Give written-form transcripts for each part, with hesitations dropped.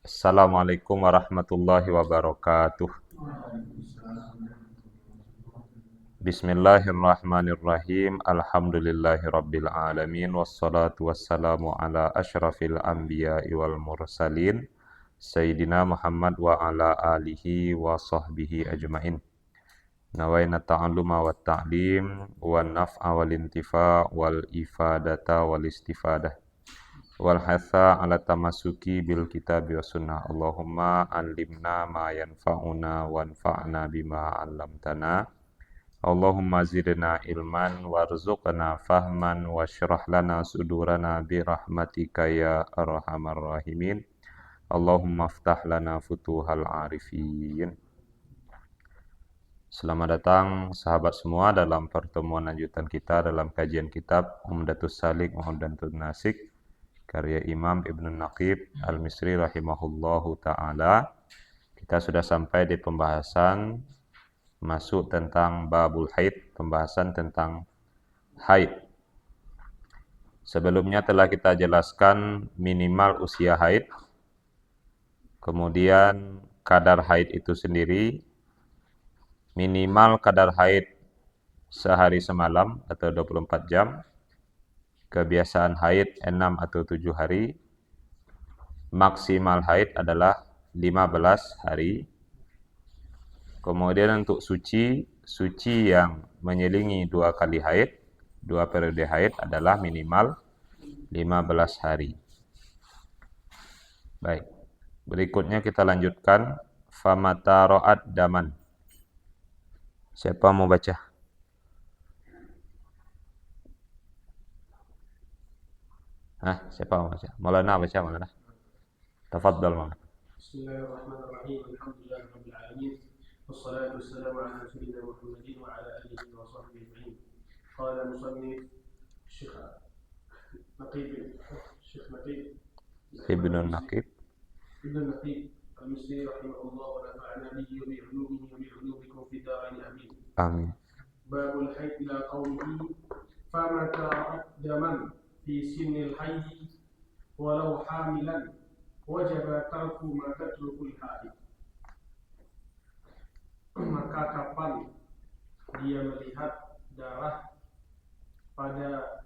Assalamualaikum warahmatullahi wabarakatuh. Bismillahirrahmanirrahim. Alhamdulillahirabbil alamin wassalatu wassalamu ala asyrafil anbiya'i wal mursalin Sayyidina Muhammad wa ala alihi wa sahbihi ajmain. Nawaina ta'alluma wa ta'lim wa naf'a wal intifa' wal ifadata wal istifadah wal hatha ala tamasuki bil kitabi wa sunnah. Allahumma alimna ma yanfa'una wanfa'na bima 'allamtana. Allahumma zidna ilman warzuqna fahman washrah lana sudurana bi rahmatika ya arhamar rahimin. Allahumma aftah lana futuhal arifin. Selamat datang sahabat semua dalam pertemuan lanjutan kita dalam kajian kitab Umdatus Salik wa Umdatus Nasik karya Imam Ibnu Naqib Al-Misri rahimahullahu ta'ala. Kita sudah sampai di pembahasan masuk tentang babul haid, pembahasan tentang haid. Sebelumnya telah kita jelaskan minimal usia haid, kemudian kadar haid itu sendiri, minimal kadar haid sehari semalam atau 24 jam, kebiasaan haid 6 atau 7 hari, maksimal haid adalah 15 hari. Kemudian untuk suci yang menyelingi 2 kali haid, 2 periode haid adalah minimal 15 hari. Baik, berikutnya kita lanjutkan. Famata ro'at daman. Siapa mau baca? Siapa mau baca? Maulana baca, Maulana. Tafadhal, Maulana. Bismillahirrahmanirrahim. Alhamdulillahirabbil alamin. Wassalatu wassalamu ala sayyidina Muhammadin wa ala alihi wa sahbihi ajma'in. Qala musannif Syekh Naqib Ibnu Naqib Al-Misri rahimahullah wa nafa'ana bihi wa bi 'ulumihi wa bi 'ulumikum fi darain amin. Amin. Babul haid ila qawlihi famata daman fi sinil haid walau hamilan wajib tarku ma tatrukul haid. Maka kapan dia melihat darah pada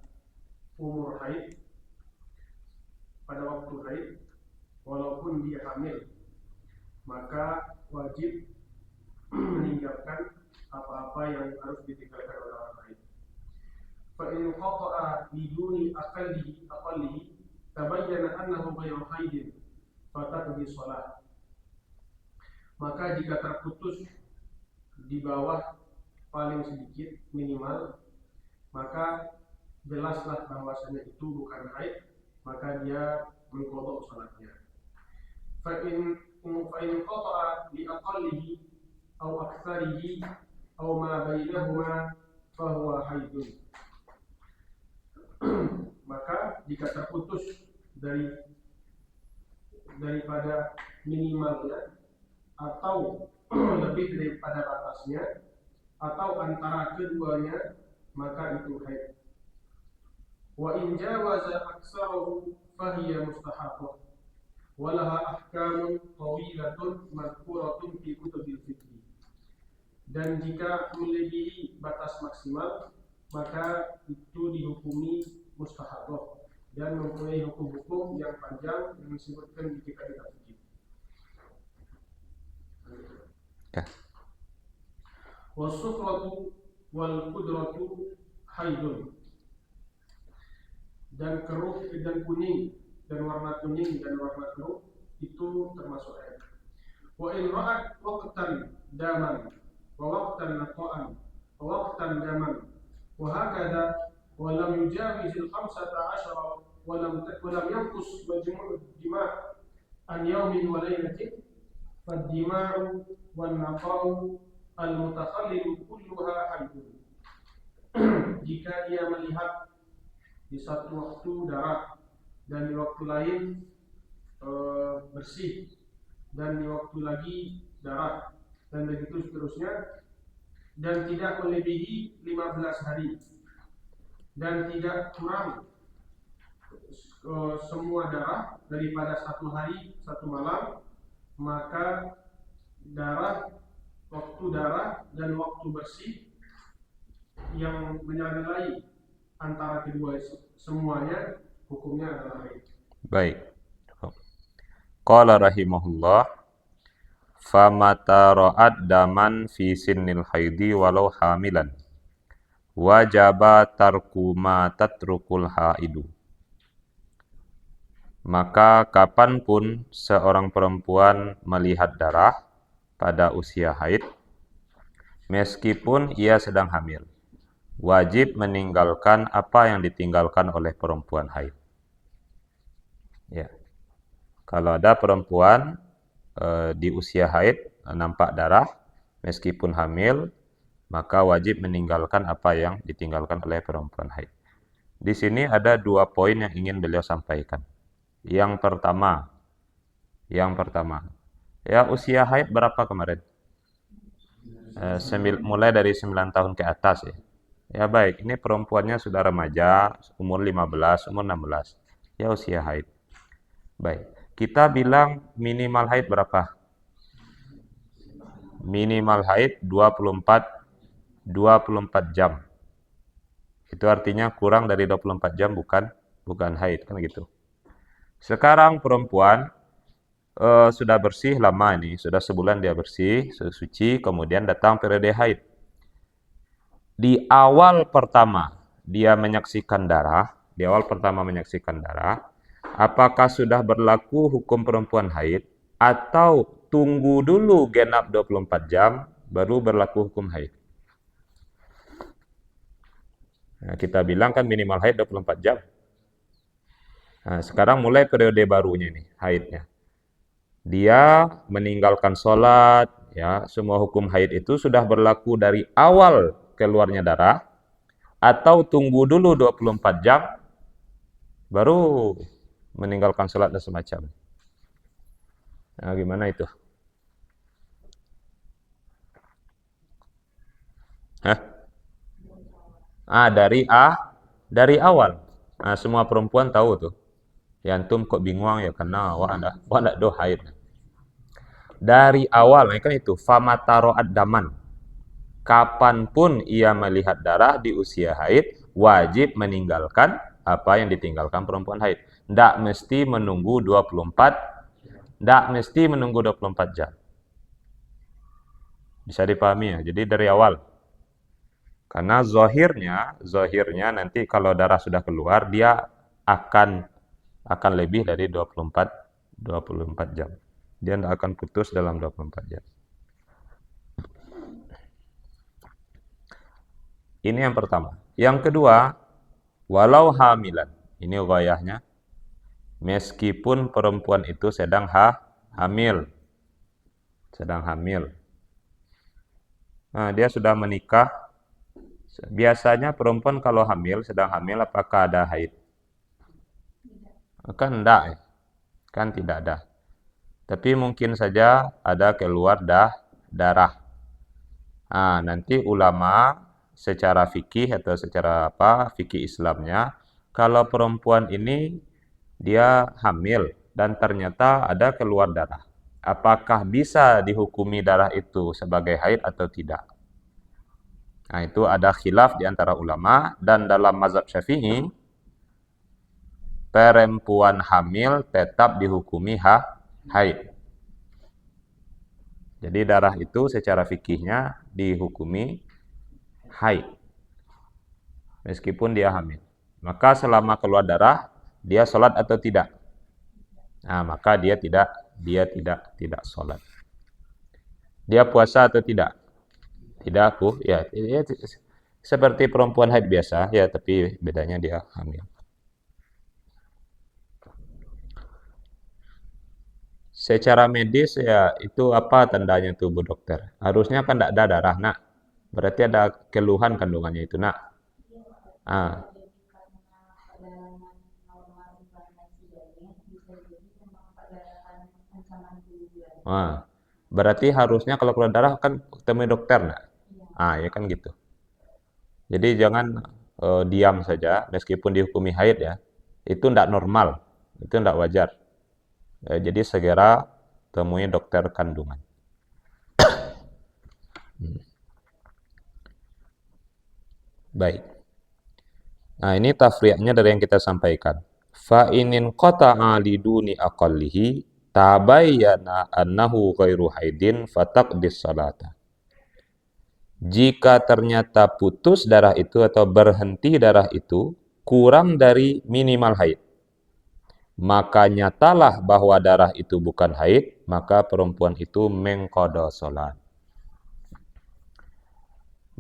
umur haid, pada waktu haid, walaupun dia hamil, maka wajib meninggalkan apa-apa yang harus ditinggalkan oleh orang haid. Fa in qata'a biduni aqallihi tabayyana annahu ghayru haidin fataqdi shalah. Maka jika terputus di bawah paling sedikit minimal, maka jelaslah bahwasanya itu bukan haid, maka dia mengqadha salatnya. Fa in qata'a li aqallihi aw aktsarihi aw ma bainahuma fa huwa haidun. Maka jika terputus daripada minimalnya atau lebih daripada batasnya atau antara keduanya, maka itu haid. Wa in jawaza aktsarahu fahiya mustahabah wa laha ahkamun tawilatun madhkuratun fi kutubil fiqh. Dan jika melebihi batas maksimal, maka itu dihukumi mustahabah dan mempunyai hukum-hukum yang panjang yang disebutkan di kitab-kitab fikih. Ya. Wasufratu wal qudratu haidun. Dan keruh dan kuning dan warna kuning dan warna keruh itu termasuk haid. Wa in ra'at waqtan daman wa waqtan naqan wa waqtan daman wa hakadha wa lam yujawiz al-15 wa lam yanqus majmu' ad-dima' an yawmin wa laylatin fad-dima'u wan naqa'u al-mutakhallil kulluha haidun. Jika dia melihat di satu waktu darah dan di waktu lain bersih dan di waktu lagi darah dan begitu seterusnya, dan tidak melebihi 15 hari dan tidak kurang semua darah daripada 1 hari 1 malam, maka waktu darah dan waktu bersih yang menyertai antara kedua semuanya hukumnya adalah haid. Baik. Qala rahimahullah, famata ra'at daman fi sinnil haidi walau hamilan wajaba tarku ma tatrukul haidu. Maka kapanpun seorang perempuan melihat darah pada usia haid, meskipun ia sedang hamil, wajib meninggalkan apa yang ditinggalkan oleh perempuan haid. Ya. Kalau ada perempuan di usia haid nampak darah, meskipun hamil, maka wajib meninggalkan apa yang ditinggalkan oleh perempuan haid. Di sini ada 2 poin yang ingin beliau sampaikan. Yang pertama, ya usia haid berapa kemarin? Mulai dari 9 tahun ke atas ya. Ya baik, ini perempuannya sudah remaja, umur 15, umur 16. Ya usia haid. Baik, kita bilang minimal haid berapa? Minimal haid 24 jam. Itu artinya kurang dari 24 jam bukan haid, kan gitu. Sekarang perempuan sudah bersih lama ini, sudah sebulan dia bersih, sudah suci, kemudian datang periode haid. Di awal pertama menyaksikan darah, apakah sudah berlaku hukum perempuan haid atau tunggu dulu genap 24 jam baru berlaku hukum haid? Nah, kita bilang kan minimal haid 24 jam. Nah, sekarang mulai periode barunya nih, haidnya. Dia meninggalkan sholat, ya, semua hukum haid itu sudah berlaku dari awal keluarnya darah, atau tunggu dulu 24 jam, baru meninggalkan sholat dan semacam. Nah, gimana itu? Hah? Dari awal. Nah, semua perempuan tahu tuh. Ya antum kok bingung ya karena wah ndak do haid. Dari awal, kan itu famataro'ad daman. Kapanpun ia melihat darah di usia haid, wajib meninggalkan apa yang ditinggalkan perempuan haid. Ndak mesti menunggu 24 jam. Bisa dipahami ya. Jadi dari awal. Karena zahirnya nanti kalau darah sudah keluar, dia akan lebih dari 24 jam. Dia tidak akan putus dalam 24 jam. Ini yang pertama. Yang kedua, walau hamilan. Ini ghayahnya. Meskipun perempuan itu sedang hamil. Nah, dia sudah menikah. Biasanya perempuan kalau sedang hamil, apakah ada haid? Kan enggak ya. Kan tidak ada. Tapi mungkin saja ada keluar darah. Nah, nanti ulama secara fikih atau secara fikih Islamnya, kalau perempuan ini dia hamil dan ternyata ada keluar darah, apakah bisa dihukumi darah itu sebagai haid atau tidak? Nah, itu ada khilaf di antara ulama, dan dalam mazhab Syafi'i, perempuan hamil tetap dihukumi haid. Jadi darah itu secara fikihnya dihukumi haid. Meskipun dia hamil. Maka selama keluar darah, dia sholat atau tidak? Nah, maka dia tidak sholat. Dia puasa atau tidak? Tidak, ya, seperti perempuan haid biasa, ya, tapi bedanya dia hamil. Secara medis ya itu apa tandanya tuh Bu Dokter? Harusnya kan tidak ada darah, nak. Berarti ada keluhan kandungannya itu, nak. Ah. Berarti harusnya kalau keluar darah kan ketemu dokter, nak. Ya kan gitu. Jadi jangan diam saja meskipun dihukumi haid ya. Itu tidak normal, itu tidak wajar. Jadi segera temui dokter kandungan. Baik. Nah, ini tafri'nya dari yang kita sampaikan. Fa inin qata'a liduni aqallihi tabayyana annahu ghairu haidin fataqdis salata. Jika ternyata putus darah itu atau berhenti darah itu kurang dari minimal haid, maka nyatalah bahwa darah itu bukan haid, maka perempuan itu mengqadha salat.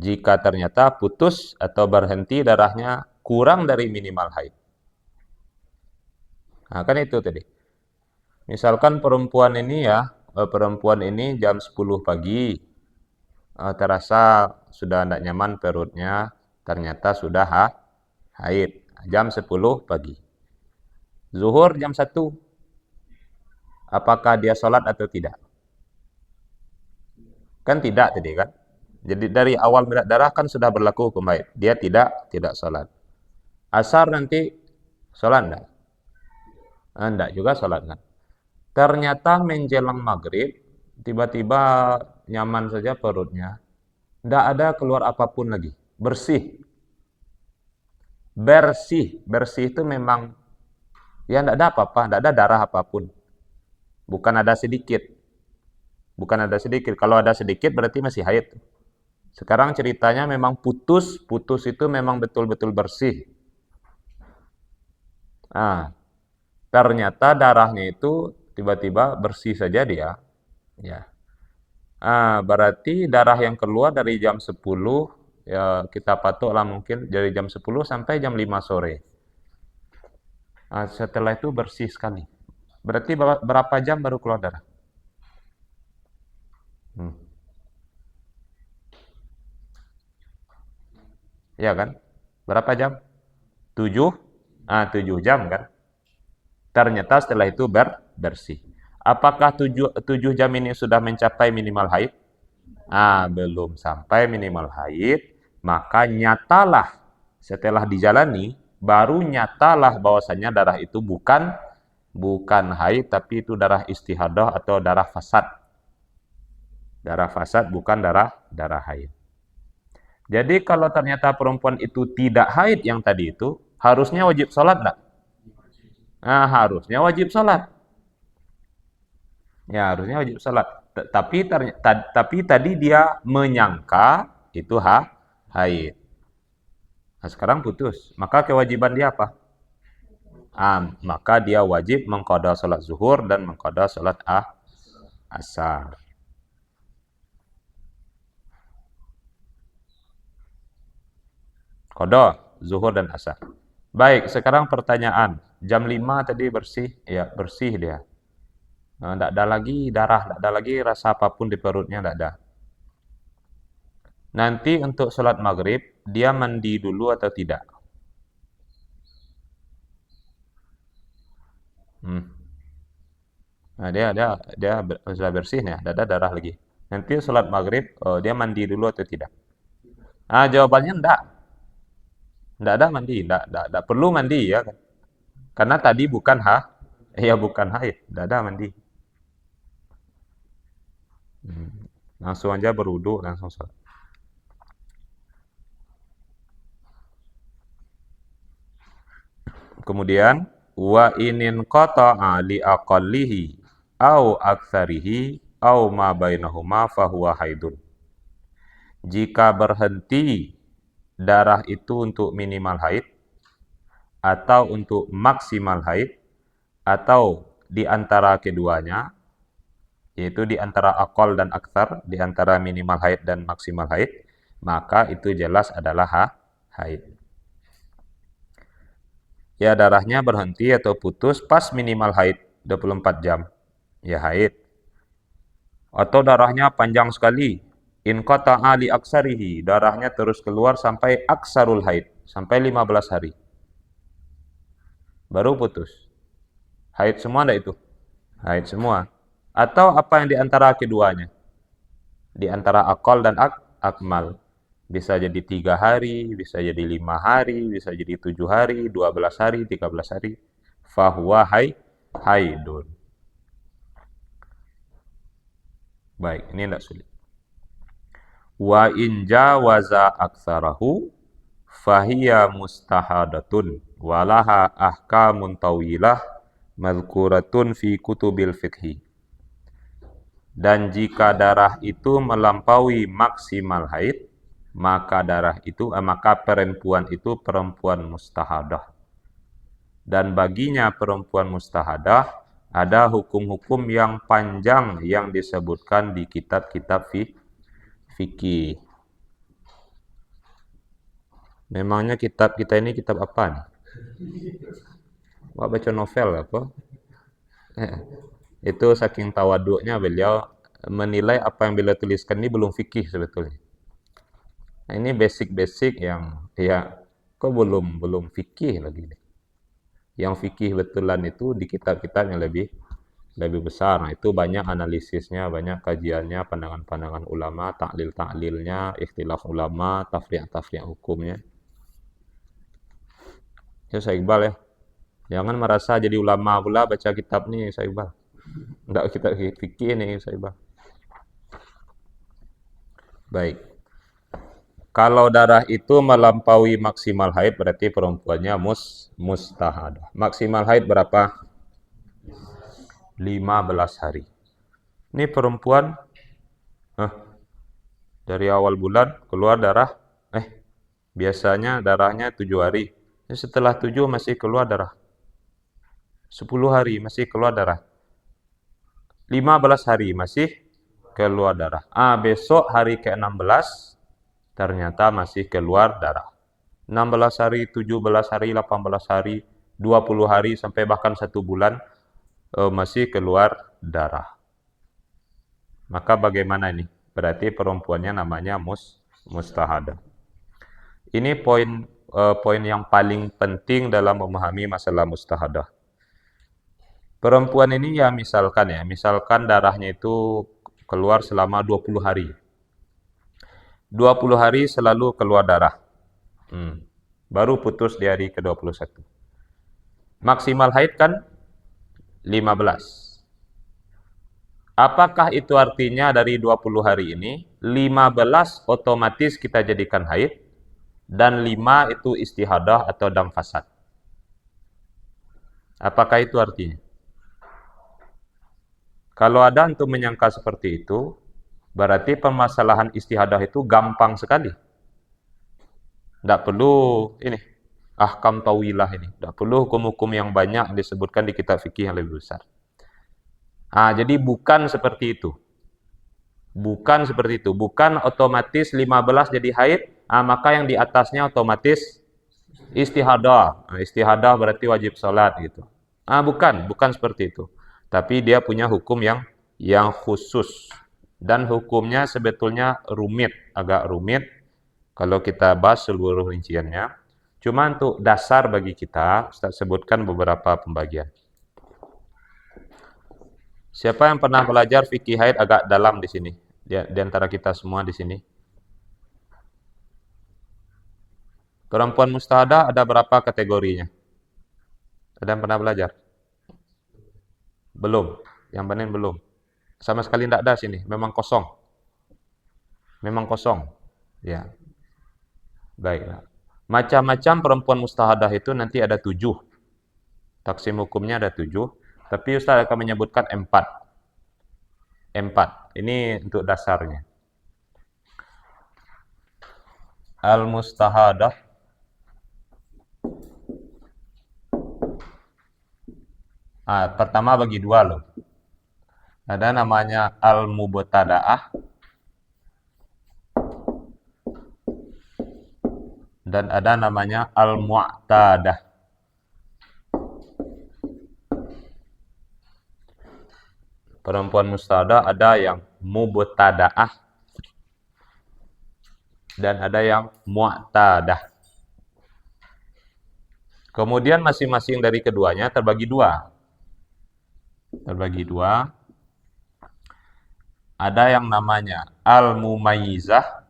Jika ternyata putus atau berhenti darahnya kurang dari minimal haid. Nah, kan itu tadi. Misalkan perempuan ini jam 10 pagi terasa sudah tidak nyaman perutnya, ternyata sudah haid. Jam 10 pagi. Zuhur jam 1. Apakah dia sholat atau tidak? Kan tidak tadi kan? Jadi dari awal berat darah kan sudah berlaku hukum haid. Dia tidak sholat. Asar nanti sholat enggak? Enggak juga sholat kan? Ternyata menjelang maghrib, tiba-tiba nyaman saja perutnya. Enggak ada keluar apapun lagi. Bersih. Bersih itu memang ya enggak ada apa-apa, enggak ada darah apapun. Bukan ada sedikit. Kalau ada sedikit berarti masih haid. Sekarang ceritanya memang putus itu memang betul-betul bersih. Nah, ternyata darahnya itu tiba-tiba bersih saja dia. Ya. Berarti darah yang keluar dari jam 10, ya kita patuklah mungkin dari jam 10 sampai jam 5 sore. Setelah itu bersih sekali. Berarti berapa jam baru keluar darah? Ya kan? Berapa jam? 7? 7 jam kan? Ternyata setelah itu bersih. Apakah 7 jam ini sudah mencapai minimal haid? Belum sampai minimal haid, maka nyatalah setelah dijalani, baru nyatalah bahwasanya darah itu bukan haid, tapi itu darah istihadah atau darah fasad. Darah fasad bukan darah haid. Jadi kalau ternyata perempuan itu tidak haid yang tadi itu, harusnya wajib sholat enggak? Harusnya wajib sholat. Ya, harusnya wajib sholat. Tapi tadi dia menyangka itu haid. Nah, sekarang putus. Maka kewajiban dia apa? Maka dia wajib mengqadha sholat zuhur dan mengqadha sholat asar. Qadha zuhur dan asar. Baik, sekarang pertanyaan. Jam 5 tadi bersih? Ya, bersih dia. Tidak ada lagi darah, tidak ada lagi rasa apapun di perutnya, tidak ada. Nanti untuk sholat maghrib, dia mandi dulu atau tidak? Nah, dia sudah bersih nih, tidak ada darah lagi. Nanti sholat maghrib, dia mandi dulu atau tidak? Jawabannya tidak. Tidak ada mandi, tidak perlu mandi ya kan? Karena tadi bukan bukan haid, tidak ada mandi. Langsung aja berwudu, langsung sholat. Kemudian wa inin qata'a li aqallihi au aktsarihi au ma bainahuma fahuwa haidun. Jika berhenti darah itu untuk minimal haid atau untuk maksimal haid atau di antara keduanya, yaitu di antara aqal dan aktsar, di antara minimal haid dan maksimal haid, maka itu jelas adalah haid. Ya, darahnya berhenti atau putus pas minimal haid 24 jam. Ya haid. Atau darahnya panjang sekali. In qata'a li aksarihi. Darahnya terus keluar sampai aksarul haid. Sampai 15 hari. Baru putus. Haid semua enggak itu? Haid semua. Atau apa yang di antara keduanya? Di antara akal dan akmal. Bisa jadi 3 hari, bisa jadi 5 hari, bisa jadi 7 hari, 12 hari, 13 hari. Fahuwa haidun. Baik, ini tidak sulit. Wa in jawaza aktsarahu fahiya mustahadatun walaha ahkamun tawilah madhkuratun fi kutubil fiqhi. Dan jika darah itu melampaui maksimal haid, maka perempuan itu perempuan mustahadah. Dan baginya perempuan mustahadah ada hukum-hukum yang panjang yang disebutkan di kitab-kitab fikih. Memangnya kitab kita ini kitab apa nih? Wah, baca novel apa? Itu saking tawaduknya beliau menilai apa yang beliau tuliskan ini belum fikih sebetulnya. Nah, ini basic-basic yang ya kok belum fikih lagi nih. Yang fikih betulan itu di kitab-kitab yang lebih besar. Nah, itu banyak analisisnya, banyak kajiannya, pandangan-pandangan ulama, taklil-taklilnya, ikhtilaf ulama, tafri'ah-tafri'ah hukumnya. Ya Syekh Iqbal ya. Jangan merasa jadi ulama pula baca kitab nih Syekh Iqbal. Enggak, kita fikih nih Syekh Iqbal. Baik. Kalau darah itu melampaui maksimal haid berarti perempuannya mustahadah. Maksimal haid berapa? 15 hari. Ini perempuan dari awal bulan keluar darah, biasanya darahnya 7 hari. Setelah 7 masih keluar darah. 10 hari masih keluar darah. 15 hari masih keluar darah. Besok hari ke-16 ternyata masih keluar darah. 16 hari, 17 hari, 18 hari, 20 hari sampai bahkan 1 bulan masih keluar darah. Maka bagaimana ini? Berarti perempuannya namanya mustahadah. Ini poin yang paling penting dalam memahami masalah mustahadah. Perempuan ini ya misalkan darahnya itu keluar selama 20 hari. 20 hari selalu keluar darah. Baru putus di hari ke-21. Maksimal haid kan 15. Apakah itu artinya dari 20 hari ini 15 otomatis kita jadikan haid dan 5 itu istihadah atau dam fasad? Apakah itu artinya? Kalau ada untuk menyangka seperti itu, berarti permasalahan istihadah itu gampang sekali. Tidak perlu ini ahkam tawilah ini. Tidak perlu hukum-hukum yang banyak disebutkan di kitab fikih yang lebih besar. Jadi bukan seperti itu. Bukan seperti itu. Bukan otomatis 15 jadi haid, maka yang di atasnya otomatis istihadah. Istihadah berarti wajib sholat gitu. Bukan seperti itu. Tapi dia punya hukum yang khusus. Dan hukumnya sebetulnya agak rumit. Kalau kita bahas seluruh rinciannya. Cuma untuk dasar bagi kita, Ustaz sebutkan beberapa pembagian. Siapa yang pernah belajar fikih haid agak dalam di sini? Di antara kita semua di sini. Perempuan mustahadah ada berapa kategorinya? Ada yang pernah belajar? Belum. Yang benar belum. Sama sekali tidak ada sini. Memang kosong. Ya. Baiklah. Macam-macam perempuan mustahadah itu nanti ada 7. Taksim hukumnya ada 7. Tapi Ustaz akan menyebutkan 4. Ini untuk dasarnya. Al-mustahadah pertama bagi 2 loh. Ada namanya al-mubtada'ah dan ada namanya al-mu'tadah. Perempuan mustahadah ada yang mubtada'ah dan ada yang mu'tadah. Kemudian masing-masing dari keduanya terbagi 2. Ada yang namanya al-mumayyizah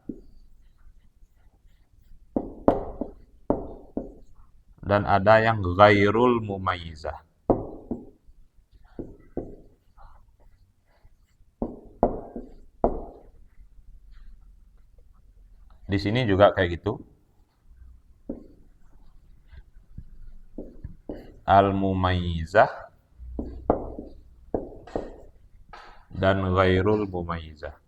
dan ada yang ghairul mumayyizah. Di sini juga kayak gitu. Al-mumayyizah dan ghairul mumayyizah.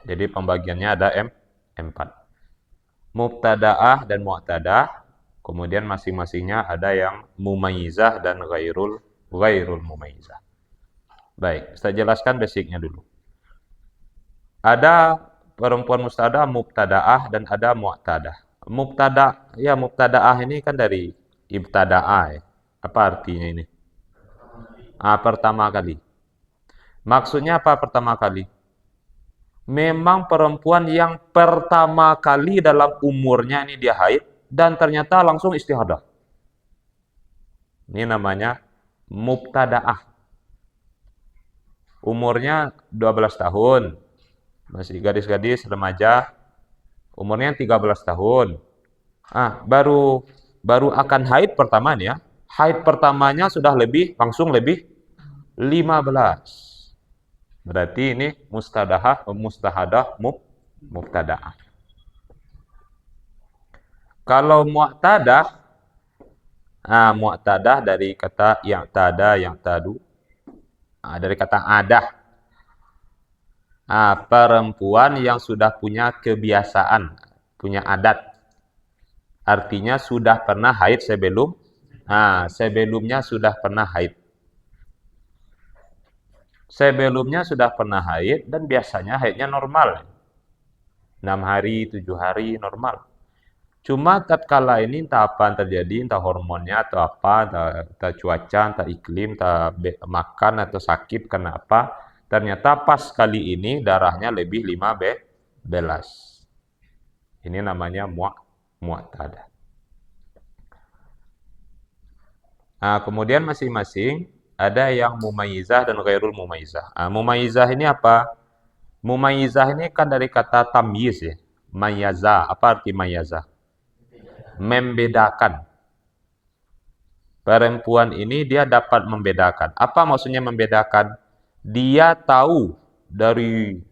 Jadi pembagiannya ada empat. Mubtada'ah dan mu'tadah. Kemudian masing-masingnya ada yang mumayyizah dan ghairul mumayyizah. Baik, saya jelaskan basicnya dulu. Ada perempuan mustadah, mubtada'ah dan ada mu'tadah. Mubtada'ah ini kan dari ibtada'a ya. Apa artinya ini? Pertama kali. Maksudnya apa pertama kali? Memang perempuan yang pertama kali dalam umurnya ini dia haid dan ternyata langsung istihadah. Ini namanya mubtada'ah. Umurnya 12 tahun. Masih gadis-gadis remaja. Umurnya 13 tahun. Baru akan haid pertama nih ya. Haid pertamanya sudah langsung lebih 15. Berarti ini mustahadah mubtada'ah. Kalau mu'tadah dari kata ya'tadu, dari kata adah. Perempuan yang sudah punya kebiasaan, punya adat. Artinya sudah pernah haid sebelumnya sudah pernah haid. Sebelumnya sudah pernah haid dan biasanya haidnya normal. 6 hari, 7 hari normal. Cuma tatkala ini entah apa yang terjadi, entah hormonnya atau apa, entah cuaca, entah iklim, entah makan atau sakit karena apa, ternyata pas kali ini darahnya lebih 15. Ini namanya mu'tadah. Kemudian masing-masing ada yang mumayyizah dan ghairul mumayyizah. Mumayyizah ini apa? Mumayyizah ini kan dari kata tamyiz ya. Mayyaza. Apa arti mayyaza? Membedakan. Perempuan ini dia dapat membedakan. Apa maksudnya membedakan? Dia tahu dari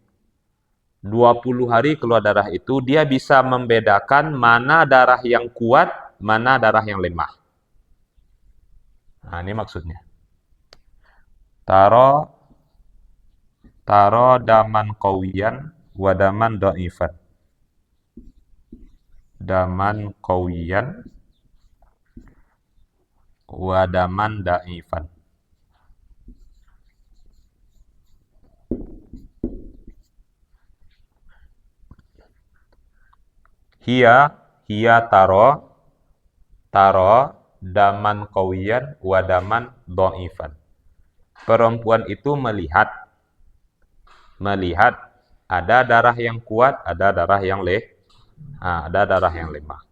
20 hari keluar darah itu, dia bisa membedakan mana darah yang kuat, mana darah yang lemah. Ini maksudnya. Taro daman qawiyan wa daman dhaifan. Daman qawiyan wa daman dhaifan. Hiya taro daman qawiyan wa daman dhaifan. Perempuan itu melihat ada darah yang kuat, ada darah yang lemah.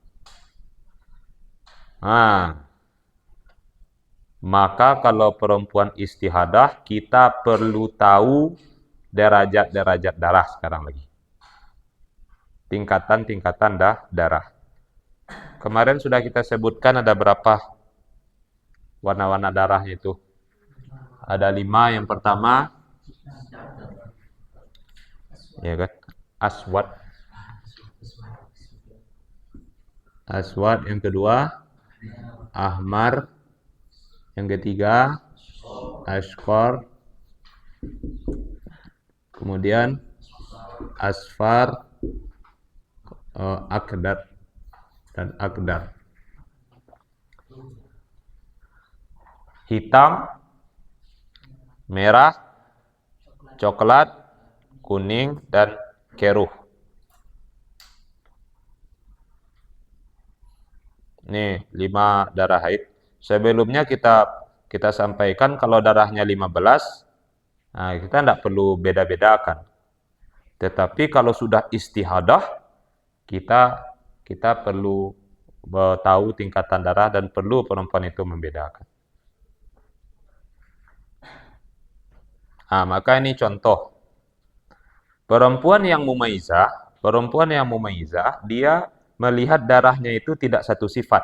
Maka kalau perempuan istihadah, kita perlu tahu derajat-derajat darah sekarang lagi. Tingkatan-tingkatan darah. Kemarin sudah kita sebutkan ada berapa warna-warna darahnya itu. Ada 5. Yang pertama, ya kan, aswad. Yang kedua, ahmar. Yang ketiga, ashqar. Kemudian asfar, akdar dan akdar. Hitam, merah, coklat, kuning, dan keruh. Nih, 5 darah haid. Sebelumnya kita sampaikan kalau darahnya 15, kita tidak perlu beda-bedakan. Tetapi kalau sudah istihadah, kita perlu tahu tingkatan darah dan perlu perempuan itu membedakan. Maka ini contoh. Perempuan yang mumaizah, dia melihat darahnya itu tidak satu sifat.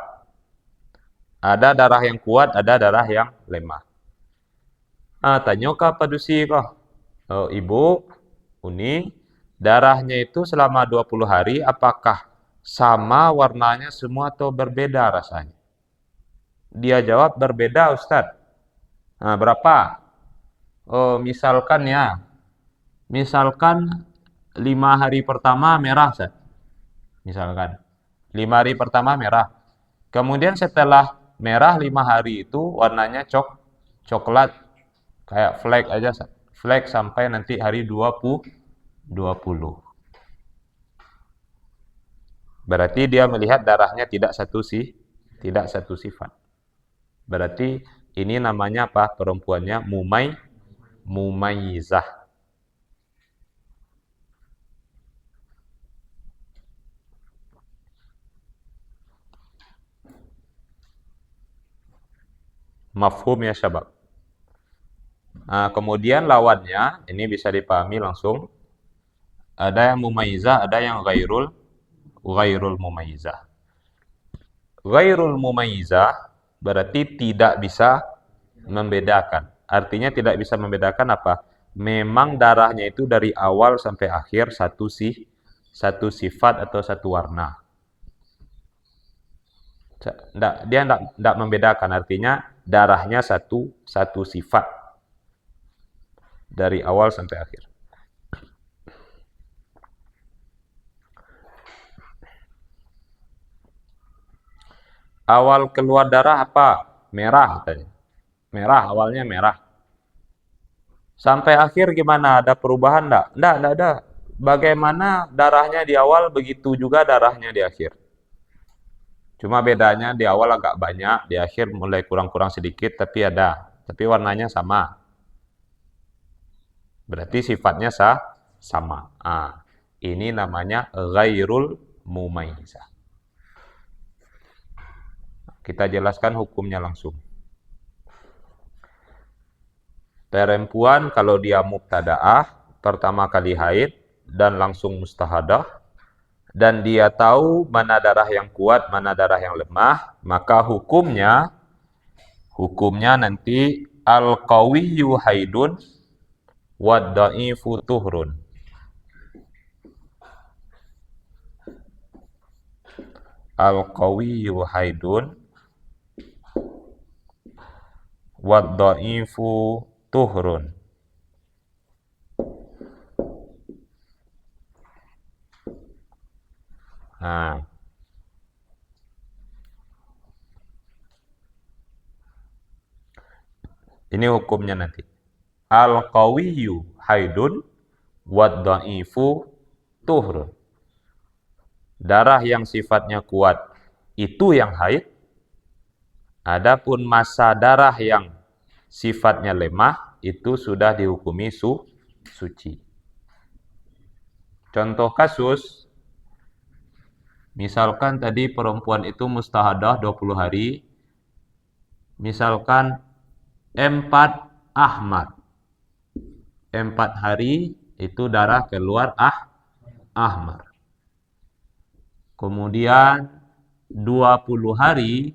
Ada darah yang kuat, ada darah yang lemah. Tanya ke padusi kah? Ibu, Uni, darahnya itu selama 20 hari apakah sama warnanya semua atau berbeda rasanya? Dia jawab berbeda, Ustadz. Berapa? Misalkan 5 hari pertama merah, Ustadz. Misalkan 5 hari pertama merah. Kemudian setelah merah 5 hari itu warnanya coklat kayak flek aja, flek sampai nanti hari 20. Berarti dia melihat darahnya tidak satu sifat. Berarti ini namanya apa? Perempuannya mumayyizah. Mafhum ya syabab. Kemudian lawannya, ini bisa dipahami langsung. Ada yang mumayyizah, ada yang ghairul mumayyizah. Ghairul mumayyizah berarti tidak bisa membedakan. Artinya tidak bisa membedakan apa? Memang darahnya itu dari awal sampai akhir satu sifat atau satu warna. Dia tidak membedakan, artinya darahnya satu sifat dari awal sampai akhir. Awal keluar darah apa? Merah katanya. Merah, awalnya merah. Sampai akhir gimana? Ada perubahan enggak? Enggak ada. Bagaimana darahnya di awal, begitu juga darahnya di akhir. Cuma bedanya di awal agak banyak, di akhir mulai kurang-kurang sedikit, tapi ada. Tapi warnanya sama. Berarti sifatnya sama. Ini namanya ghairul mumayyizah. Kita jelaskan hukumnya langsung. Perempuan kalau dia mubtada'ah, pertama kali haid, dan langsung mustahadah, dan dia tahu mana darah yang kuat, mana darah yang lemah, maka hukumnya nanti al-qawiyyu haidun wad-dha'ifu tuhrun. Al-qawiyyu haidun wad-dha'ifu tuhrun. Ini hukumnya nanti. Al-qawiyyu haidun wad-dha'ifu tuhrun. Darah yang sifatnya kuat itu yang haid. Adapun masa darah yang sifatnya lemah itu sudah dihukumi suci. Contoh kasus, misalkan tadi perempuan itu mustahadah 20 hari. Misalkan 4 ahmad. 4 hari itu darah keluar ahmar. Kemudian 20 hari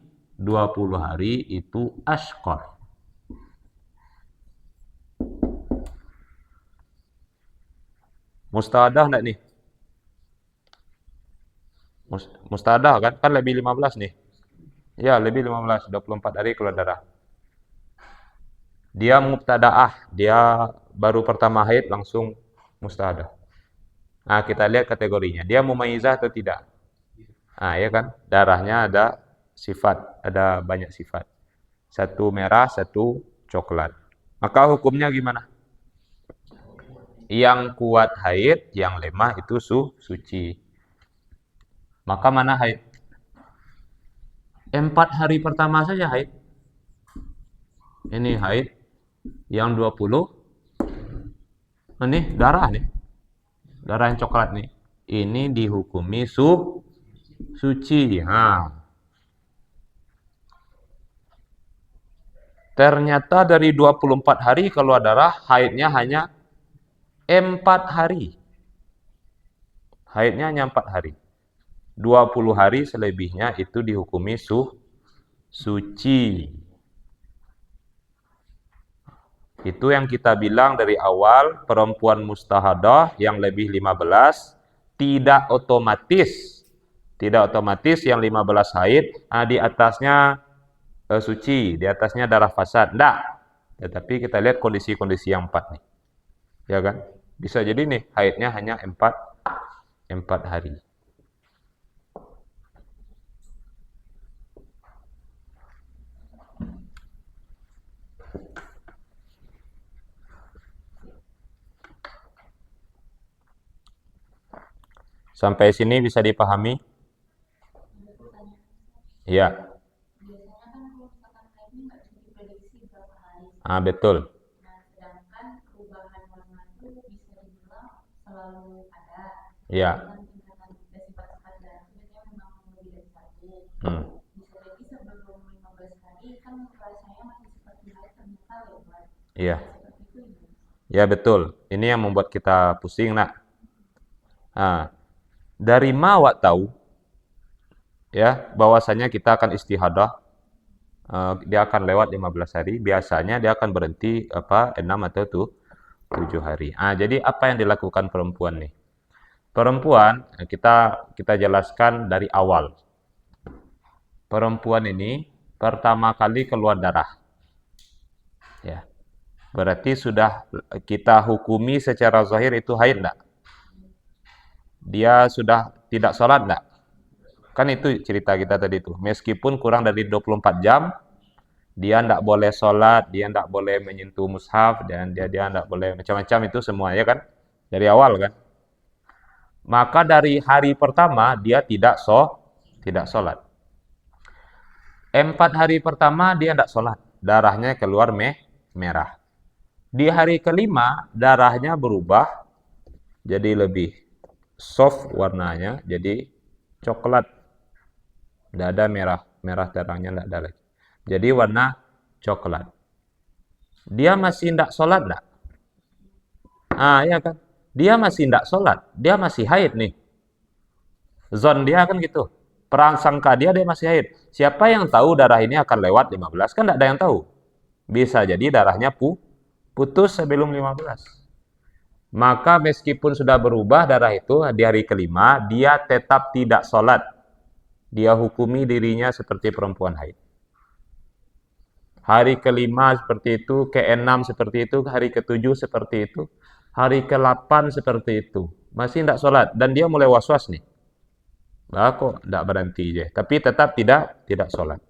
itu ashqar. Mustahadah enggak nih? Mustahadah kan lebih 15 nih. Ya, lebih 15, 24 hari keluar darah. Dia mubtada'ah, dia baru pertama haid langsung mustahadah. Kita lihat kategorinya. Dia mumayyizah atau tidak? Ya kan? Darahnya ada banyak sifat. Satu merah, satu coklat. Maka hukumnya gimana? Yang kuat haid, yang lemah itu suci. Maka mana haid? 4 hari pertama saja haid. Ini haid. Yang 20. Ini darah nih. Darah yang coklat nih. Ini dihukumi suci. Ternyata dari 24 hari keluar darah, haidnya hanya 4 hari. Haidnya hanya 4 hari. 20 hari selebihnya itu dihukumi suci. Itu yang kita bilang dari awal, perempuan mustahadah yang lebih 15 tidak otomatis. Tidak otomatis yang 15 haid, di atasnya suci, di atasnya darah fasad. Enggak. Tetapi kita lihat kondisi-kondisi yang 4 nih. Ya kan? Bisa jadi nih haidnya hanya 4 hari. Sampai sini bisa dipahami? Ya. Betul. Ya. Iya. Ya betul. Ini yang membuat kita pusing, nak. Dari mawak tahu ya bahwasanya kita akan istihadah, dia akan lewat 15 hari, biasanya dia akan berhenti 6 atau 7 hari. Jadi apa yang dilakukan perempuan nih? Perempuan kita jelaskan dari awal. Perempuan ini pertama kali keluar darah. Ya. Berarti sudah kita hukumi secara zahir itu haid enggak? Dia sudah tidak sholat enggak? Kan itu cerita kita tadi itu. Meskipun kurang dari 24 jam, dia enggak boleh sholat, dia enggak boleh menyentuh mushaf, dan dia enggak boleh macam-macam itu semua, ya kan? Dari awal kan? Maka dari hari pertama, dia tidak sholat. 4 hari pertama, dia enggak sholat. Darahnya keluar merah. Di hari kelima, darahnya berubah jadi lebih soft warnanya, jadi coklat. Tidak ada merah darahnya, tidak ada lagi. Jadi warna coklat. Dia masih tidak sholat tidak? Ya kan? Dia masih tidak sholat. Dia masih haid nih. Zon dia kan gitu. Prasangka dia masih haid. Siapa yang tahu darah ini akan lewat 15? Kan tidak ada yang tahu. Bisa jadi darahnya putus sebelum 15. Maka meskipun sudah berubah darah itu di hari kelima, dia tetap tidak sholat. Dia hukumi dirinya seperti perempuan haid. Hari kelima seperti itu, ke-6 seperti itu, hari ke-7 seperti itu, hari ke-8 seperti itu. Masih tidak sholat. Dan dia mulai was-was nih. Kok tidak berhenti aja. Tapi tetap tidak sholat.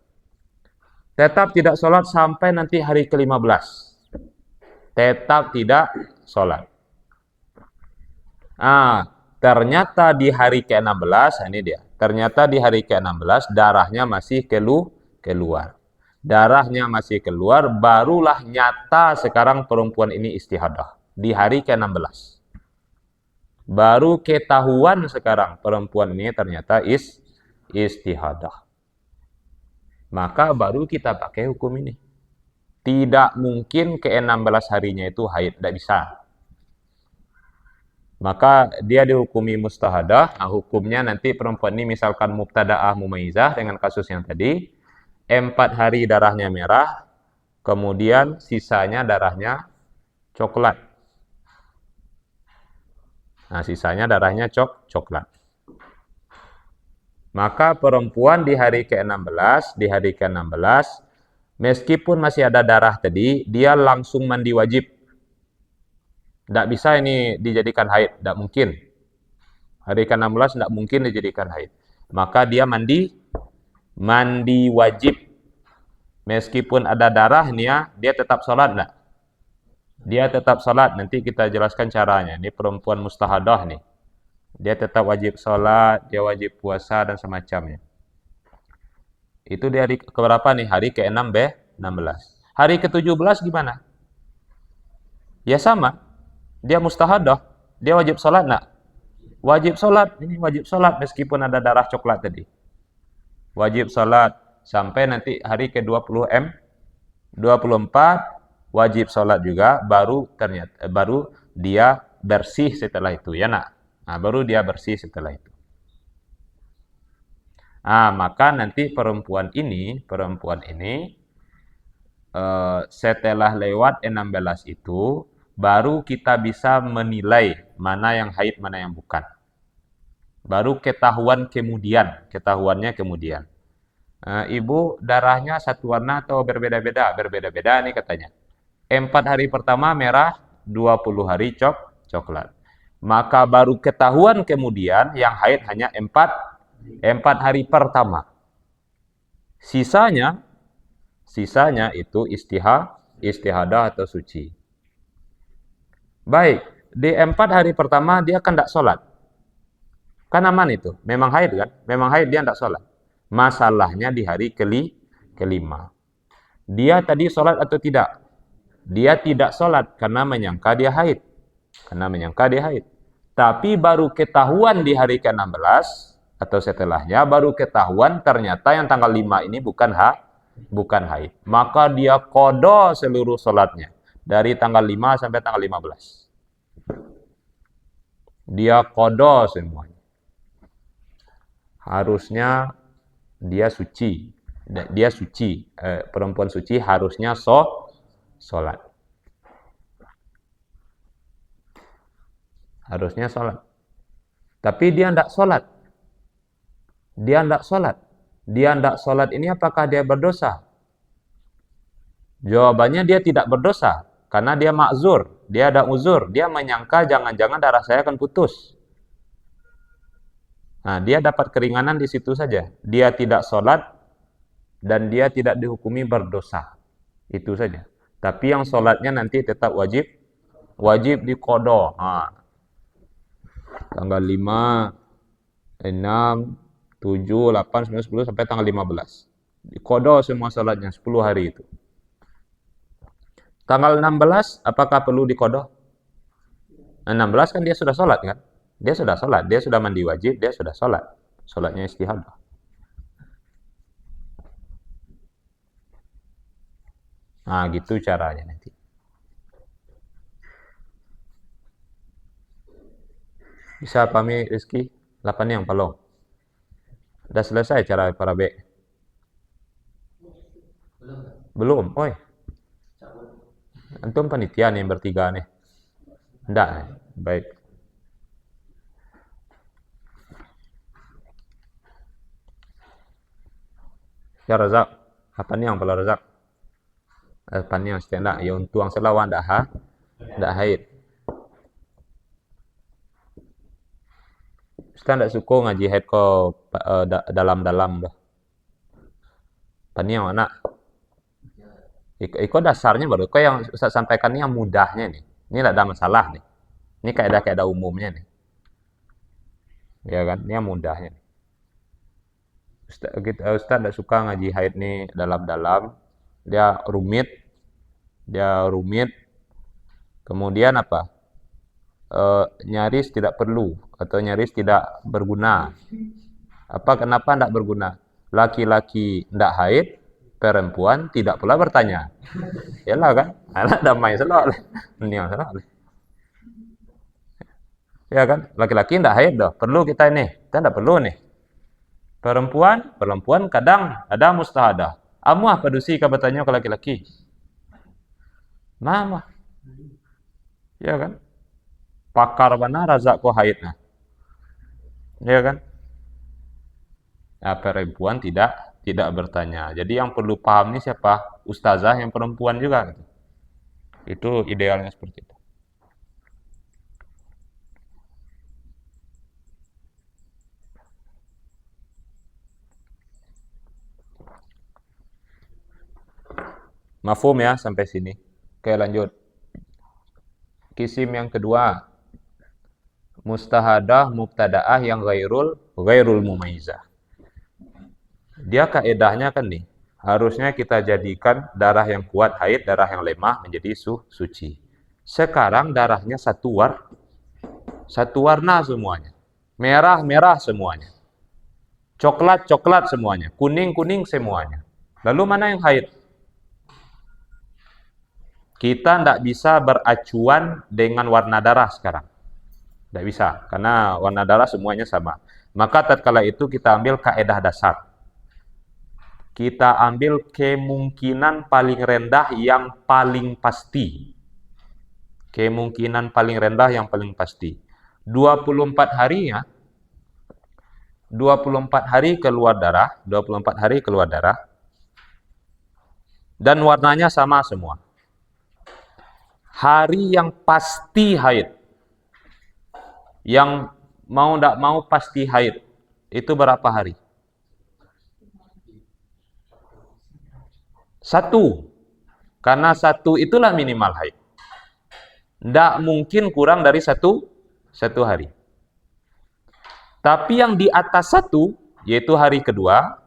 Tetap tidak sholat sampai nanti hari ke-15. Tetap tidak sholat. Ternyata di hari ke-16, ini dia. Ternyata di hari ke-16 darahnya masih keluar. Darahnya masih keluar, barulah nyata sekarang perempuan ini istihadah. Di hari ke-16. Baru ketahuan sekarang perempuan ini ternyata istihadah. Maka baru kita pakai hukum ini. Tidak mungkin ke-16 harinya itu haid, tidak bisa. Maka dia dihukumi mustahadah. Hukumnya nanti perempuan ini misalkan mubtada'ah mumayyizah dengan kasus yang tadi, 4 hari darahnya merah, kemudian sisanya darahnya coklat. Sisanya darahnya coklat. Maka perempuan di hari ke-16, meskipun masih ada darah tadi, dia langsung mandi wajib. Tidak bisa ini dijadikan haid, tidak mungkin. Hari ke-16 tidak mungkin dijadikan haid. Maka dia mandi wajib. Meskipun ada darah dia tetap sholat tidak? Dia tetap sholat, nanti kita jelaskan caranya. Ini perempuan mustahadah nih. Dia tetap wajib sholat, dia wajib puasa dan semacamnya. Itu di hari keberapa nih? Hari ke-16. Hari ke-17 gimana? Ya sama. Dia mustahadah, dia wajib sholat nak? Wajib sholat, ini wajib sholat meskipun ada darah coklat tadi. Wajib sholat sampai nanti hari ke-20 24 wajib sholat juga, baru dia bersih setelah itu, ya nak. Nah, baru dia bersih setelah itu. Maka nanti perempuan ini setelah lewat 16 itu baru kita bisa menilai mana yang haid, mana yang bukan. Baru ketahuannya kemudian. Ibu darahnya satu warna atau berbeda-beda? Berbeda-beda nih katanya. 4 hari pertama merah, 20 hari coklat. Maka baru ketahuan kemudian yang haid hanya 4 hari pertama. Sisanya itu istihadah atau suci. Baik, di 4 hari pertama dia kan tidak sholat. Kan aman itu, memang haid kan? Memang haid dia tidak sholat. Masalahnya di hari kelima. Dia tadi sholat atau tidak? Dia tidak sholat karena menyangka dia haid. Tapi baru ketahuan di hari ke-16 atau setelahnya, baru ketahuan ternyata yang tanggal 5 ini bukan haid. Maka dia qada seluruh sholatnya. Dari tanggal 5 sampai tanggal 15. Dia qada semuanya. Harusnya dia suci. Perempuan suci harusnya sholat. Harusnya sholat. Tapi dia tidak sholat. Dia tidak sholat ini apakah dia berdosa? Jawabannya dia tidak berdosa. Karena dia ma'zur. Dia ada uzur. Dia menyangka jangan-jangan darah saya akan putus. Nah, dia dapat keringanan di situ saja. Dia tidak sholat dan dia tidak dihukumi berdosa. Itu saja. Tapi yang sholatnya nanti tetap wajib diqada. Tanggal 5, 6, 7, 8, 9, 10 sampai tanggal 15. Diqada semua sholatnya 10 hari itu. Tanggal 16 apakah perlu diqada? 16 kan dia sudah sholat kan? Dia sudah sholat, dia sudah mandi wajib, dia sudah sholat. Sholatnya istihadah. Nah, gitu caranya nanti. Bisa pahami Rizky? 8 yang palong. Udah selesai cara para B? Belum. Oi. Antum panitia nih bertiga nih. Enggak. Baik. Ya Razak, apa nih yang pala Razak? Apa nih yang stand up? Ya untuk yang selawan dah haid. Ustaz tidak suka ngaji haid ko dalam-dalam dah. Apa nih yang mana? Iko dasarnya baru. Kau yang Ustaz sampaikan ini yang mudahnya nih. Ini tidak ada masalah nih. Ini kaidah umumnya nih. Ya kan? Ini yang mudahnya nih. Ustaz tidak suka ngaji haid nih dalam-dalam. Dia rumit. Kemudian apa? Nyaris tidak perlu atau nyaris tidak berguna. Kenapa tidak berguna? Laki-laki tidak haid, perempuan tidak pula bertanya. Yalah kan? Anak damai selalu. Ya kan? Laki-laki tidak haid dah. Perlu kita ini. Kita tidak perlu nih. Perempuan kadang ada mustahadah. Amuah padusi ka bertanya ke laki-laki. Mama. Ya kan? Pakar mana razak ko haid nah. Ya kan? Nah, perempuan tidak bertanya. Jadi yang perlu paham ini siapa? Ustazah yang perempuan juga gitu. Itu idealnya seperti itu. Mafhum ya sampai sini. Oke, lanjut. Kisim yang kedua. Mustahadah mubtadaah yang ghairul mumaizah. Dia kaedahnya kan nih. Harusnya kita jadikan darah yang kuat haid, darah yang lemah menjadi suci. Sekarang darahnya satu warna semuanya. Merah semuanya. Coklat semuanya. Kuning semuanya. Lalu mana yang haid? Kita tidak bisa beracuan dengan warna darah sekarang. Tidak bisa, karena warna darah semuanya sama. Maka tatkala itu kita ambil kaedah dasar. Kita ambil kemungkinan paling rendah yang paling pasti. Kemungkinan paling rendah yang paling pasti. 24 harinya, 24 hari keluar darah, 24 hari keluar darah, dan warnanya sama semua. Hari yang pasti haid, yang mau tidak mau pasti haid, itu berapa hari? 1. Karena 1 itulah minimal haid. Tidak mungkin kurang dari satu hari. Tapi yang di atas 1, yaitu hari kedua,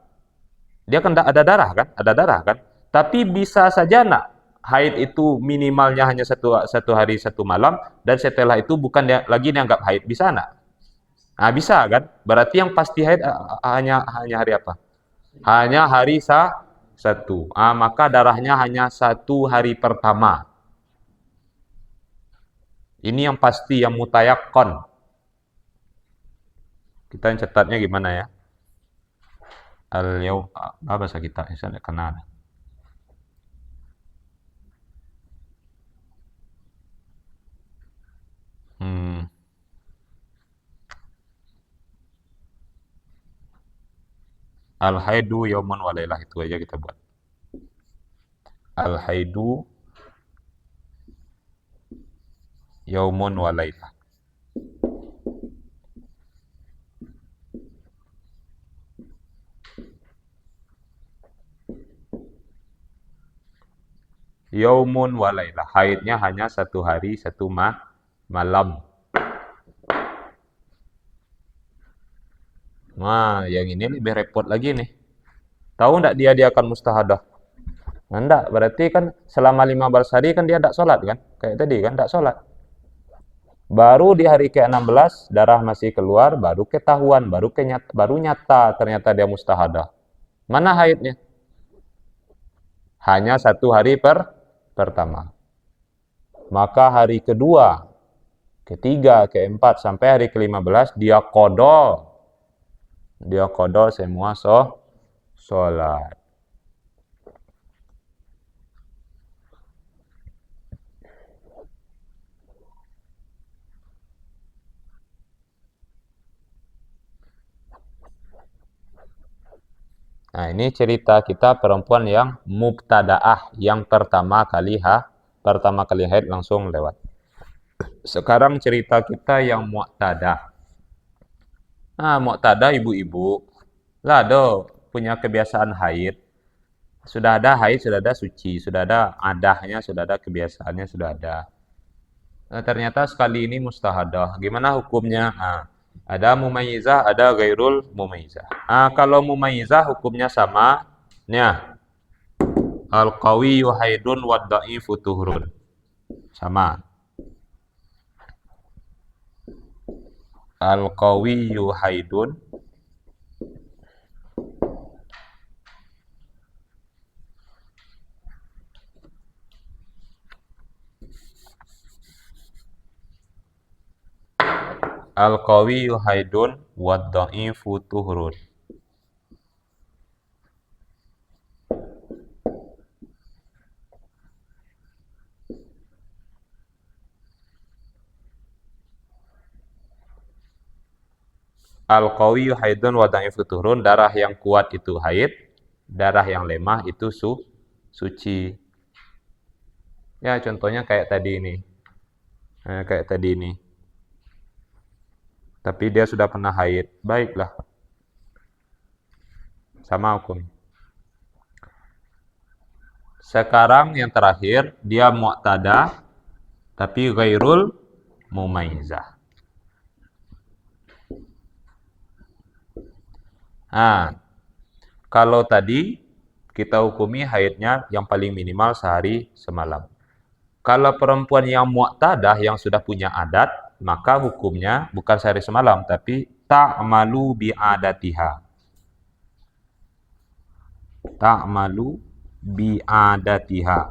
dia kan tidak ada darah kan? Ada darah kan? Tapi bisa saja nak haid itu minimalnya hanya satu hari 1 malam, dan setelah itu bukan lagi dianggap haid. Bisa nak? Nah, bisa kan? Berarti yang pasti haid hanya hari apa? Hanya hari 1. Maka darahnya hanya 1 hari pertama. Ini yang pasti, yang mutayakkon. Kita catatnya gimana ya? Al-yaum, apa bahasa kita? Saya tidak kenal. Al-haidu yaumun wa lailah, itu aja kita buat. Al-haidu yaumun wa lailah. Yaumun wa lailah. Haidnya hanya 1 hari 1 malam. Nah, yang ini lebih repot lagi nih. Tahu enggak dia akan mustahadah? Nah, enggak, berarti kan selama 15 hari kan dia enggak sholat kan? Kayak tadi kan enggak sholat. Baru di hari ke-16 darah masih keluar, baru ketahuan, baru nyata ternyata dia mustahadah. Mana haidnya? Hanya 1 hari pertama. Maka hari kedua, ketiga, keempat, sampai hari ke-15 dia qada. Dia qada semua sholat. Nah, ini cerita kita perempuan yang mubtadaah, yang pertama kali haid langsung lewat. Sekarang cerita kita yang mu'tadah. Nah, mu'tadah ibu-ibu lah punya kebiasaan haid. Sudah ada haid, sudah ada suci, sudah ada adahnya, sudah ada kebiasaannya, sudah ada. Nah, ternyata sekali ini mustahadah. Gimana hukumnya? Ada mumayyizah, ada gairul mumayyizah. Kalau mumayyizah hukumnya sama. Nih, al-qawiyyu haidun wad dha'ifu tuhurun. Sama. Al-qawiyyu haidun Al-qawiyyu haidun wad dha'ifu tuhurun. Al-qawiyyu haidun wa dha'ifu tuhurun, darah yang kuat itu haid, darah yang lemah itu suci. Ya, contohnya kayak tadi ini. Kayak tadi ini. Tapi dia sudah pernah haid, baiklah. Sama hukum. Sekarang yang terakhir, dia mu'tadah tapi ghairul mumayyizah. Kalau tadi kita hukumi haidnya yang paling minimal sehari semalam. Kalau perempuan yang mu'tadah, yang sudah punya adat, maka hukumnya bukan sehari semalam, tapi ta'malu bi'adatiha. Ta'malu bi'adatiha.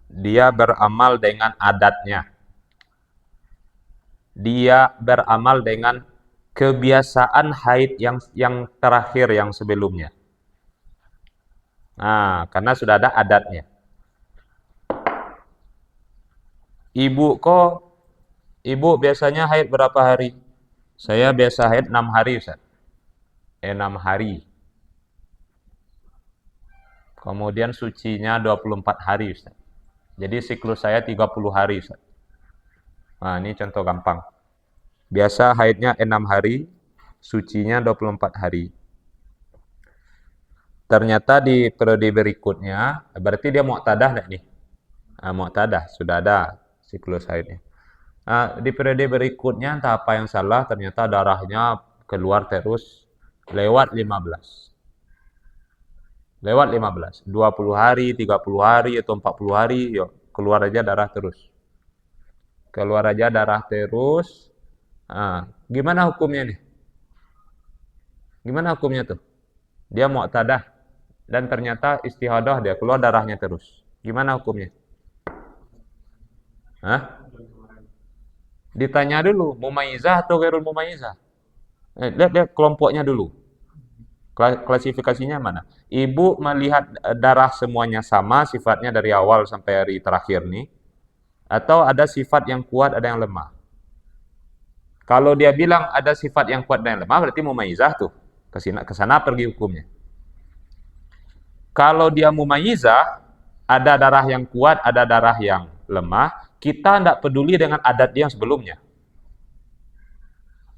Dia beramal dengan adatnya. Dia beramal dengan kebiasaan haid yang terakhir yang sebelumnya. Nah, karena sudah ada adatnya. Ibu biasanya haid berapa hari? Saya biasa haid 6 hari, Ustaz. 6 hari. Kemudian sucinya 24 hari, Ustaz. Jadi siklus saya 30 hari, Ustaz. Nah, ini contoh gampang. Biasa haidnya 6 hari, sucinya 24 hari. Ternyata di periode berikutnya, berarti dia mu'tadah enggak nih? Mu'tadah, sudah ada siklus haidnya. Di periode berikutnya entah apa yang salah, ternyata darahnya keluar terus lewat 15. Lewat 15. 20 hari, 30 hari, atau 40 hari, yuk, keluar aja darah terus. Keluar aja darah terus. Gimana hukumnya nih? Gimana hukumnya tuh? Dia mu'tadah dan ternyata istihadah, dia keluar darahnya terus. Gimana hukumnya? Ditanya dulu, mumayyizah atau ghairul mumayyizah? Lihat kelompoknya dulu. Klasifikasinya mana? Ibu melihat darah semuanya sama sifatnya dari awal sampai hari terakhir nih, atau ada sifat yang kuat, ada yang lemah? Kalau dia bilang ada sifat yang kuat dan yang lemah, berarti mumayyizah tuh. Ke sana pergi hukumnya. Kalau dia mumayyizah, ada darah yang kuat, ada darah yang lemah, kita tidak peduli dengan adat dia yang sebelumnya.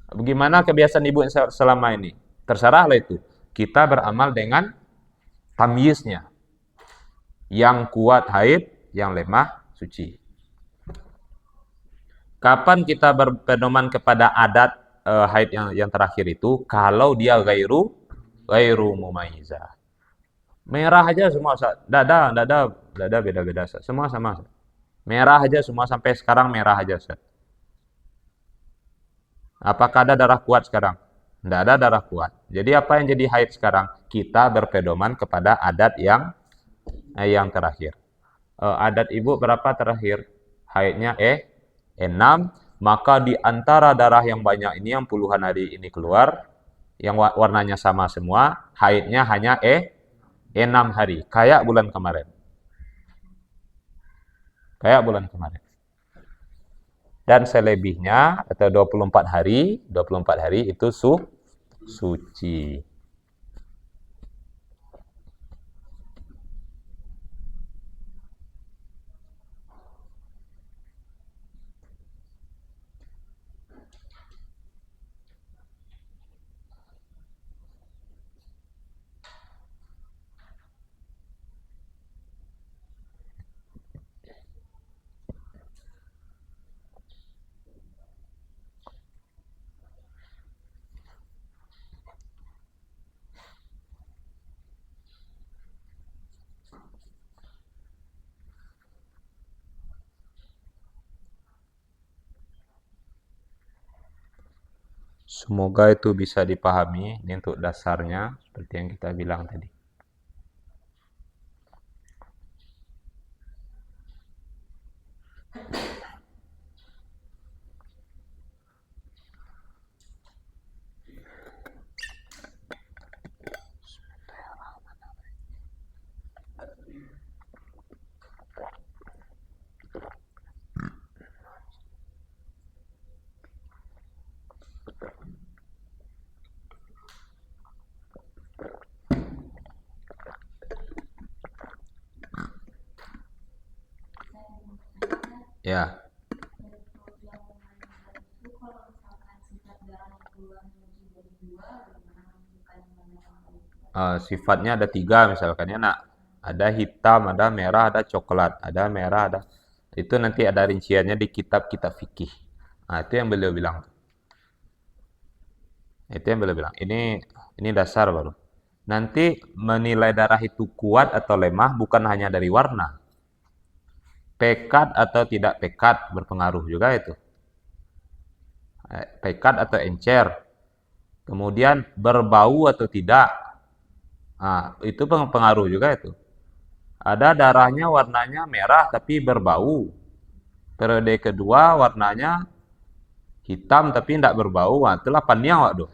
Bagaimana kebiasaan ibu selama ini? Terserahlah itu. Kita beramal dengan tamyiznya. Yang kuat haid, yang lemah suci. Kapan kita berpedoman kepada adat haid yang terakhir itu? Kalau dia gairu mumayyizah. Merah aja semua, dada beda-beda, semua sama. Merah aja semua, sampai sekarang merah aja. Apakah ada darah kuat sekarang? Tidak ada darah kuat. Jadi apa yang jadi haid sekarang? Kita berpedoman kepada adat yang terakhir. Adat ibu berapa terakhir? Haidnya 6. Maka di antara darah yang banyak ini, yang puluhan hari ini keluar, yang warnanya sama semua, haidnya hanya 6 hari. Kayak bulan kemarin. Dan selebihnya atau 24 hari itu suci. Semoga itu bisa dipahami. Ini untuk dasarnya, seperti yang kita bilang tadi. Ya. Sifatnya ada 3 misalkan ya nak. Ada hitam, ada merah, ada coklat. Ada merah, ada. Itu nanti ada rinciannya di kitab-kitab fikih. Itu yang beliau bilang. Ini dasar baru. Nanti menilai darah itu kuat atau lemah bukan hanya dari warna. Pekat atau tidak pekat berpengaruh juga itu. Pekat atau encer. Kemudian berbau atau tidak. Itu pengaruh juga itu. Ada darahnya warnanya merah tapi berbau. Periode kedua warnanya hitam tapi tidak berbau. Wah, itulah paniang, waduh.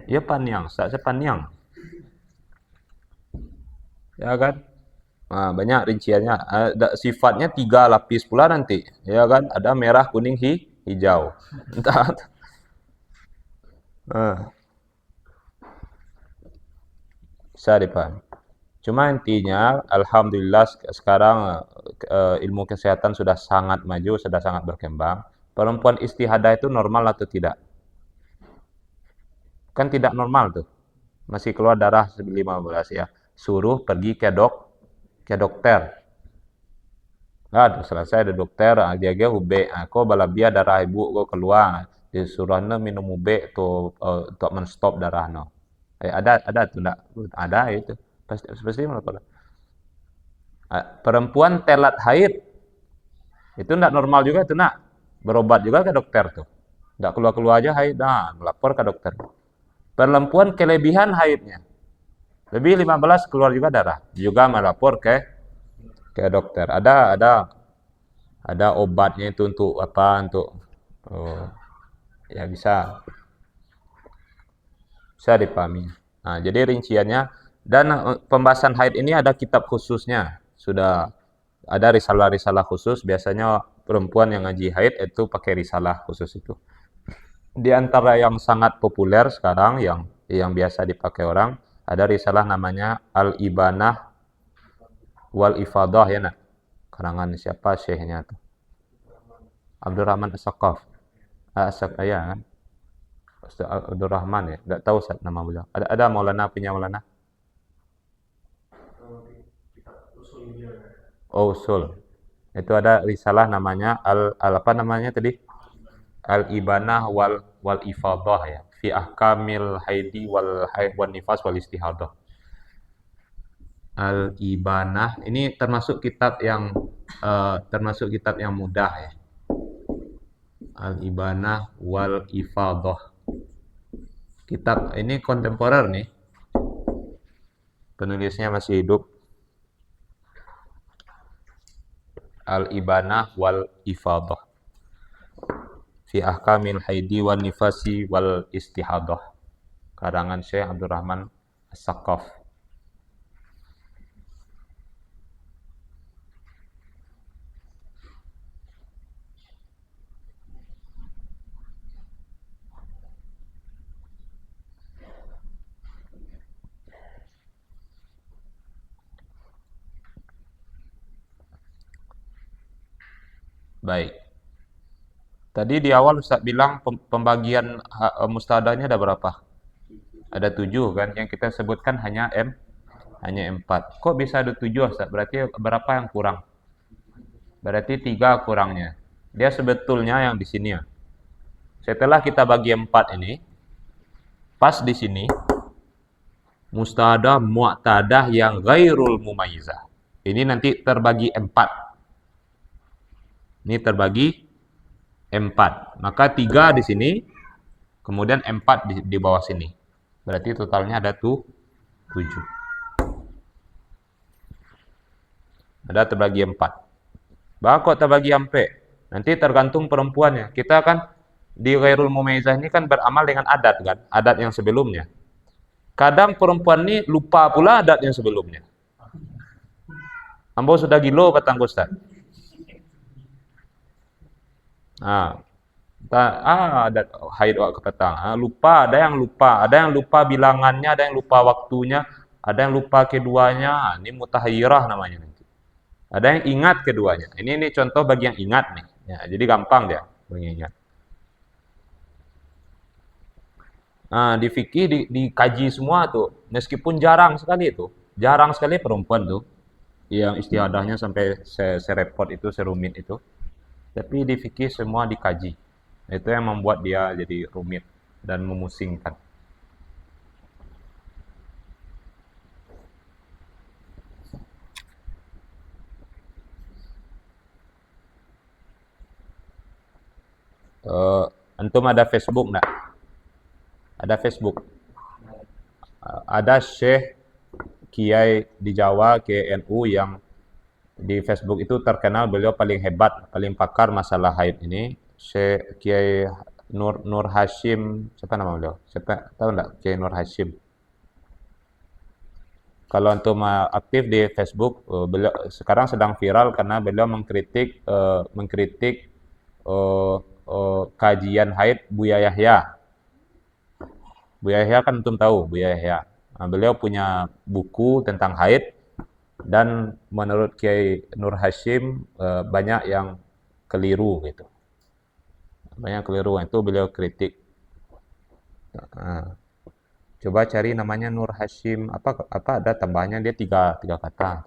Ya paniang, saya paniang. Ya kan? Nah, banyak rinciannya. Sifatnya 3 lapis pula nanti. Ya kan? Ada merah, kuning, hijau. Entah. Nah, bisa dipahami. Cuma intinya, alhamdulillah sekarang ilmu kesehatan sudah sangat maju, sudah sangat berkembang. Perempuan istihadah itu normal atau tidak? Kan tidak normal tuh. Masih keluar darah 15 ya. Suruh pergi ke dokter. Aduh, selesai ada dokter, dia ube. Aku balabia darah ibu kau keluar. Disuruhnya minum ube tuh untuk menstop darah no. Ada tuh enggak? Ada itu. Pasti melakukan. Perempuan telat haid itu enggak normal juga tuh nak. Berobat juga ke dokter tuh. Enggak keluar-keluar aja haid, nah melapor ke dokter. Perempuan kelebihan haidnya. Lebih 15 keluar juga darah. Juga melapor ke dokter. Ada obatnya itu untuk apa? Untuk oh, ya bisa dipahami. Nah, jadi rinciannya dan pembahasan haid ini ada kitab khususnya. Sudah ada risalah-risalah khusus. Biasanya perempuan yang ngaji haid itu pakai risalah khusus itu. Di antara yang sangat populer sekarang yang biasa dipakai orang ada risalah namanya Al-Ibanah wal Ifadah ya nak. Karangan siapa syekhnya tuh? Abdurrahman As-Sakaf. Ya kan? Ustaz Abdurrahman ya. Enggak tahu Ustaz nama beliau. Ada Maulana punya Maulana? Oh, usul. Itu ada risalah namanya apa namanya tadi? Al-Ibanah wal Ifadah ya. Fi ahkamil haidi wal haid wan nifas wal istihadah. Al-Ibanah ini termasuk kitab yang mudah ya. Al-Ibanah wal Ifadah. Kitab ini kontemporer nih. Penulisnya masih hidup. Al-Ibanah wal Ifadah. Fi ahkamil haidi wan nifasi wal istihadah. Karangan Syekh Abdurrahman As-Sakaf. Baik. Tadi di awal Ustaz bilang pembagian mustadanya ada berapa? Ada 7 kan? Yang kita sebutkan hanya 4. Kok bisa ada 7 Ustaz? Berarti berapa yang kurang? Berarti 3 kurangnya. Dia sebetulnya yang di sini ya. Setelah kita bagi 4 ini, pas di sini, mustahadah mu'tadah yang ghairul mumayyizah. Ini nanti terbagi 4. Ini terbagi 4. Maka 3 di sini, kemudian 4 di bawah sini. Berarti totalnya ada 7. Ada terbagi 4. Kok terbagi ampe? Nanti tergantung perempuannya. Kita kan di ghairul mumayyizah ini kan beramal dengan adat kan, adat yang sebelumnya. Kadang perempuan ini lupa pula adat yang sebelumnya. Ambo sudah gilo patang Ustaz. Adat haid ke petang. Lupa, ada yang lupa bilangannya, ada yang lupa waktunya, ada yang lupa keduanya. Ini mutahayyirah namanya nanti. Ada yang ingat keduanya. Ini contoh bagi yang ingat nih. Ya, jadi gampang dia mengingat. Di fikih dikaji semua tuh. Meskipun jarang sekali itu. Jarang sekali perempuan tuh yang istihadahnya sampai serepot itu, serumit itu. Tapi di fikih semua dikaji. Itu yang membuat dia jadi rumit dan memusingkan. Antum ada Facebook enggak? Ada Facebook. Ada Syekh kiai di Jawa, Kiai NU yang di Facebook itu terkenal beliau paling hebat, paling pakar masalah haid ini. Kiai Nur Hashim, siapa nama beliau? Siapa tahu enggak Kiai Nur Hashim? Kalau untuk aktif di Facebook, beliau sekarang sedang viral karena beliau mengkritik kajian haid Buya Yahya. Buya Yahya kan antum tahu Buya Yahya. Nah, beliau punya buku tentang haid dan menurut Kiai Nur Hashim banyak yang keliru gitu. Banyak keliru itu beliau kritik. Nah, coba cari namanya Nur Hashim apa ada tambahnya dia tiga kata.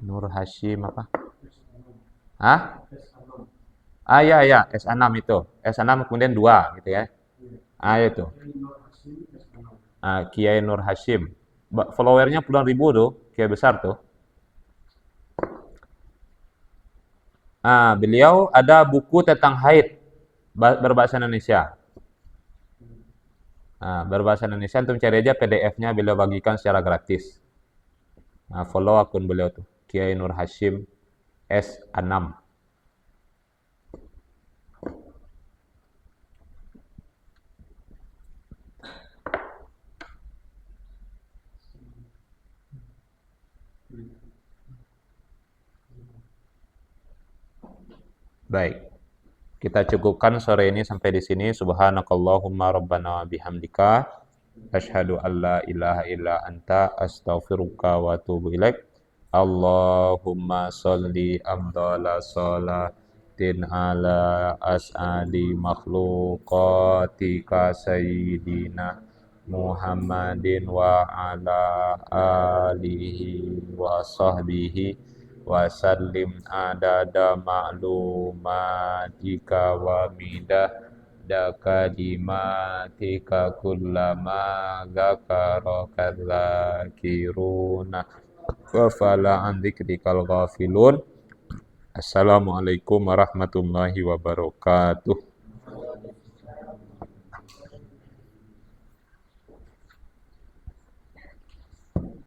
Nur Hashim apa? Ah? Ya ya S6 itu. S6 kemudian 2 gitu ya. Itu. Kiai Nur Hashim. Followernya puluhan ribu tuh, Kiai besar tuh. Beliau ada buku tentang haid berbahasa Indonesia. Berbahasa Indonesia, untuk cari aja PDF-nya beliau bagikan secara gratis. Follow akun beliau tuh, Kiai Nur Hashim S6. Baik. Kita cukupkan sore ini sampai di sini. Subhanakallahumma rabbana wa bihamdika asyhadu an la ilaha illa anta astaghfiruka wa atubu ilaik. Allahumma sholli afdhala sholatin ala as'adi makhluqatika sayyidina Muhammadin wa ala alihi wa sahbihi wasallim adada ma'lumatika wa midada kalimatika kullama dzakaraka dzakiruna wa fala an dzikrikal ghafilun. Assalamualaikum warahmatullahi wabarakatuh.